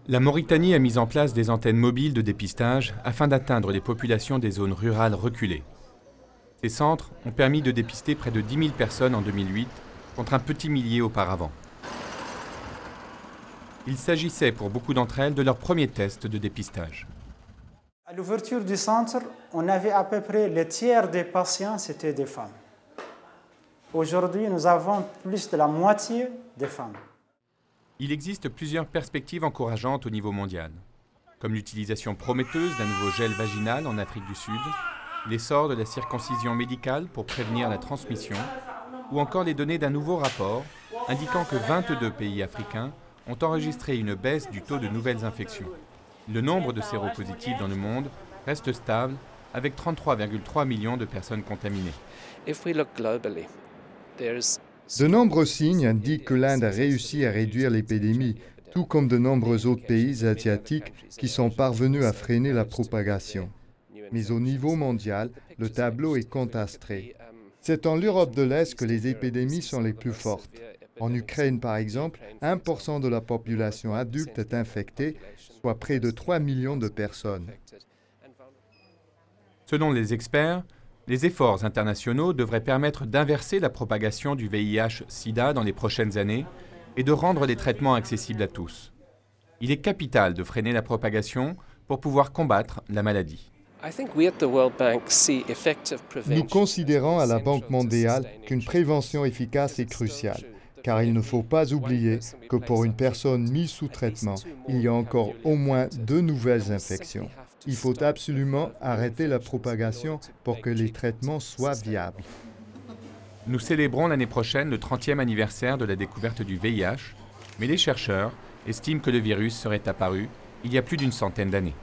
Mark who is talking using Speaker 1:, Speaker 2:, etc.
Speaker 1: La Mauritanie a mis en place des antennes mobiles de dépistage afin d'atteindre les populations des zones rurales reculées. Ces centres ont permis de dépister près de 10 000 personnes en 2008 contre un petit millier auparavant. Il s'agissait pour beaucoup d'entre elles de leur premier test de dépistage.
Speaker 2: À l'ouverture du centre, on avait à peu près le tiers des patients, c'était des femmes. Aujourd'hui, nous avons plus de la moitié des femmes.
Speaker 1: Il existe plusieurs perspectives encourageantes au niveau mondial, comme l'utilisation prometteuse d'un nouveau gel vaginal en Afrique du Sud, l'essor de la circoncision médicale pour prévenir la transmission, ou encore les données d'un nouveau rapport indiquant que 22 pays africains ont enregistré une baisse du taux de nouvelles infections. Le nombre de séropositifs dans le monde reste stable, avec 33,3 millions de personnes contaminées.
Speaker 3: De nombreux signes indiquent que l'Inde a réussi à réduire l'épidémie, tout comme de nombreux autres pays asiatiques qui sont parvenus à freiner la propagation. Mais au niveau mondial, le tableau est contrasté. C'est en Europe de l'Est que les épidémies sont les plus fortes. En Ukraine, par exemple, 1% de la population adulte est infectée, soit près de 3 millions de personnes.
Speaker 1: Selon les experts, les efforts internationaux devraient permettre d'inverser la propagation du VIH-Sida dans les prochaines années et de rendre les traitements accessibles à tous. Il est capital de freiner la propagation pour pouvoir combattre la maladie.
Speaker 3: Nous considérons à la Banque mondiale qu'une prévention efficace est cruciale, car il ne faut pas oublier que pour une personne mise sous traitement, il y a encore au moins 2 nouvelles infections. Il faut absolument arrêter la propagation pour que les traitements soient viables.
Speaker 1: Nous célébrons l'année prochaine le 30e anniversaire de la découverte du VIH, mais les chercheurs estiment que le virus serait apparu il y a plus d'une centaine d'années.